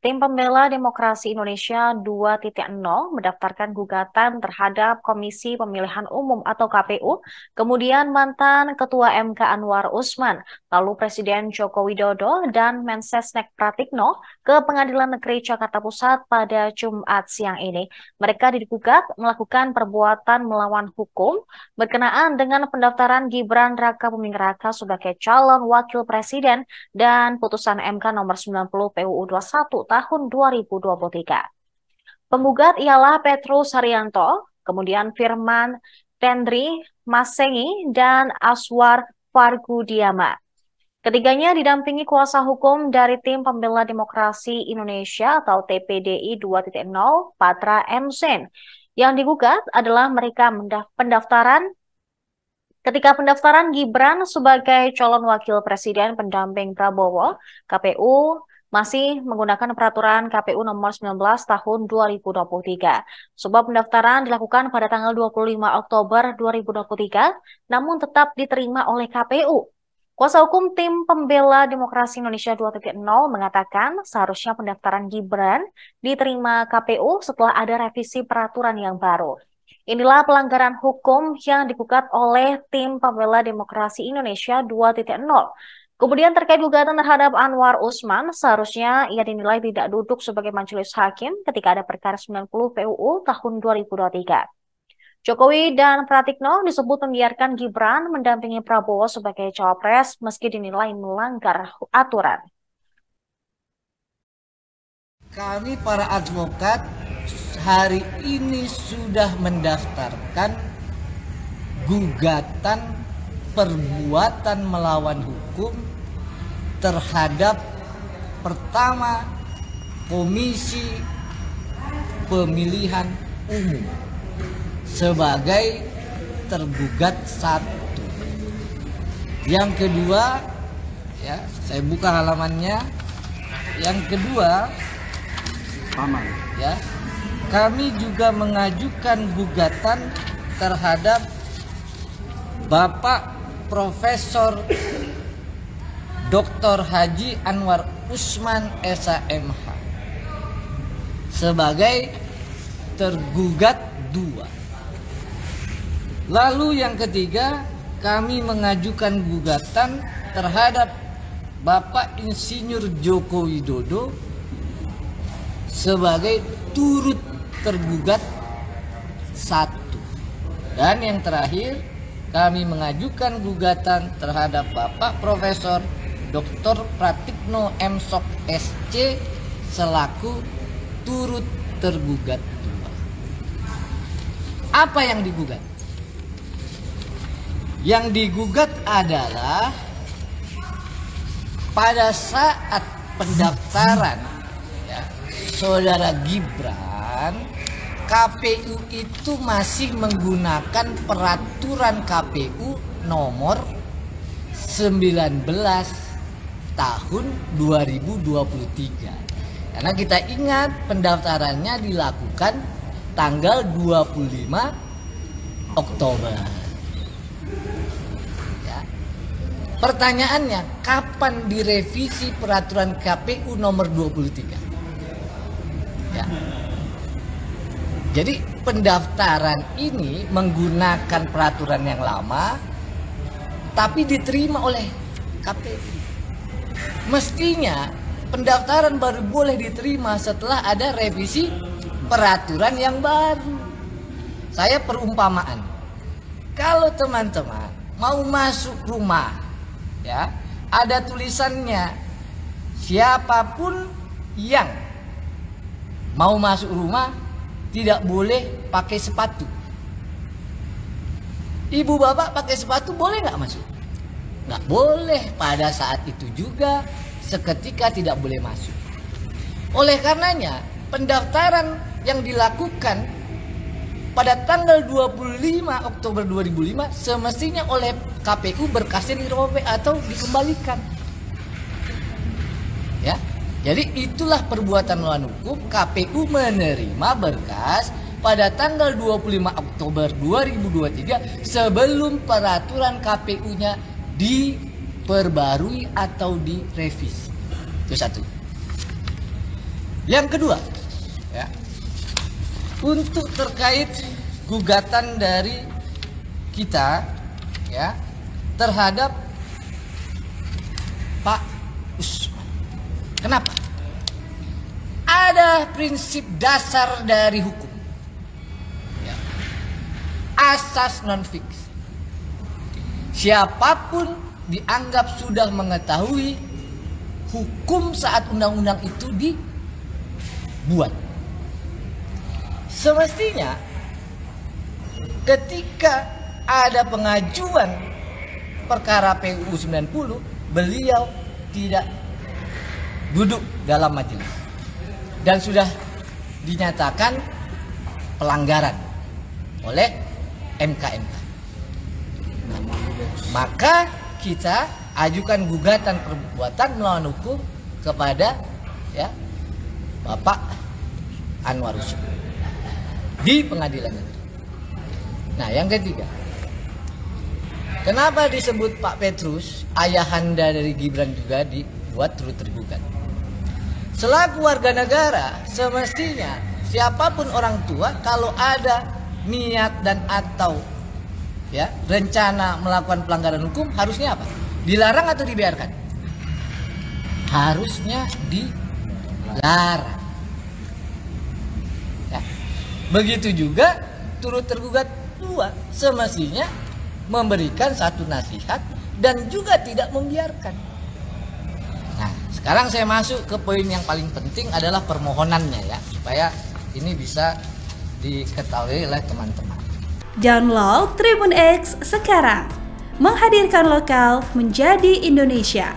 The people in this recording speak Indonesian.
Tim Pembela Demokrasi Indonesia 2.0 mendaftarkan gugatan terhadap Komisi Pemilihan Umum atau KPU, kemudian mantan Ketua MK Anwar Usman, lalu Presiden Joko Widodo dan Mensesnek Pratikno ke Pengadilan Negeri Jakarta Pusat pada Jumat siang ini. Mereka digugat melakukan perbuatan melawan hukum berkenaan dengan pendaftaran Gibran Rakabuming Raka sebagai calon wakil presiden dan putusan MK nomor 90 PUU 21 tahun 2023. Penggugat ialah Petrus Haryanto, kemudian Firman Tendri Masengi, dan Aswar Fargudiama. Ketiganya didampingi kuasa hukum dari Tim Pembela Demokrasi Indonesia atau TPDI 2.0, Patra M. Sen. Yang digugat adalah mereka ketika pendaftaran Gibran sebagai calon wakil presiden pendamping Prabowo, KPU masih menggunakan peraturan KPU nomor 19 tahun 2023. Sebab pendaftaran dilakukan pada tanggal 25 Oktober 2023, namun tetap diterima oleh KPU. Kuasa hukum Tim Pembela Demokrasi Indonesia 2.0 mengatakan seharusnya pendaftaran Gibran diterima KPU setelah ada revisi peraturan yang baru. Inilah pelanggaran hukum yang digugat oleh Tim Pembela Demokrasi Indonesia 2.0. Kemudian terkait gugatan terhadap Anwar Usman, seharusnya ia dinilai tidak duduk sebagai majelis hakim ketika ada perkara 90 PUU tahun 2023. Jokowi dan Pratikno disebut membiarkan Gibran mendampingi Prabowo sebagai cawapres meski dinilai melanggar aturan. Kami para advokat hari ini sudah mendaftarkan gugatan perbuatan melawan hukum terhadap pertama Komisi Pemilihan Umum sebagai tergugat satu. Yang kedua, ya, saya buka halamannya. Yang kedua, ya, kami juga mengajukan gugatan terhadap Bapak Profesor Dr. Haji Anwar Usman SHMH sebagai tergugat 2. Lalu yang ketiga, kami mengajukan gugatan terhadap Bapak Insinyur Joko Widodo sebagai turut tergugat 1. Dan yang terakhir, kami mengajukan gugatan terhadap Bapak Profesor Dr. Pratikno M. Sok SC selaku turut tergugat 2. Apa yang digugat? Yang digugat adalah pada saat pendaftaran Saudara Gibran, KPU itu masih menggunakan peraturan KPU nomor 19 tahun 2023. Karena kita ingat pendaftarannya dilakukan tanggal 25 Oktober. Ya. Pertanyaannya, kapan direvisi peraturan KPU nomor 23? Ya. Jadi pendaftaran ini menggunakan peraturan yang lama tapi diterima oleh KPU. Mestinya pendaftaran baru boleh diterima setelah ada revisi peraturan yang baru. Saya perumpamaan. Kalau teman-teman mau masuk rumah, ya, ada tulisannya siapapun yang mau masuk rumah tidak boleh pakai sepatu. Ibu bapak pakai sepatu boleh nggak masuk? Nggak boleh. Pada saat itu juga seketika tidak boleh masuk. Oleh karenanya pendaftaran yang dilakukan pada tanggal 25 Oktober 2005 semestinya oleh KPU berkasnya dirobek atau dikembalikan. Ya. Jadi itulah perbuatan melawan hukum. KPU menerima berkas pada tanggal 25 Oktober 2023 sebelum peraturan KPU-nya diperbarui atau direvisi. Itu satu. Yang kedua, ya, untuk terkait gugatan dari kita, ya, terhadap Pak Usman. Kenapa? Ada prinsip dasar dari hukum, ya, asas non fiksi. Siapapun dianggap sudah mengetahui hukum saat undang-undang itu dibuat. Semestinya ketika ada pengajuan perkara PUU 90, beliau tidak duduk dalam majelis dan sudah dinyatakan pelanggaran oleh MK. Maka kita ajukan gugatan perbuatan melawan hukum kepada, ya, Bapak Anwar Usman di pengadilan negeri. Nah, yang ketiga, kenapa disebut Pak Petrus, ayahanda dari Gibran juga dibuat turut tergugat? Selaku warga negara, semestinya siapapun orang tua kalau ada niat dan atau, ya, rencana melakukan pelanggaran hukum, harusnya apa? Dilarang atau dibiarkan? Harusnya dilarang. Ya. Begitu juga turut tergugat dua, semestinya memberikan satu nasihat dan juga tidak membiarkan. Nah, sekarang saya masuk ke poin yang paling penting adalah permohonannya, ya, supaya ini bisa diketahui oleh teman-teman. Download Tribun X sekarang, menghadirkan lokal menjadi Indonesia.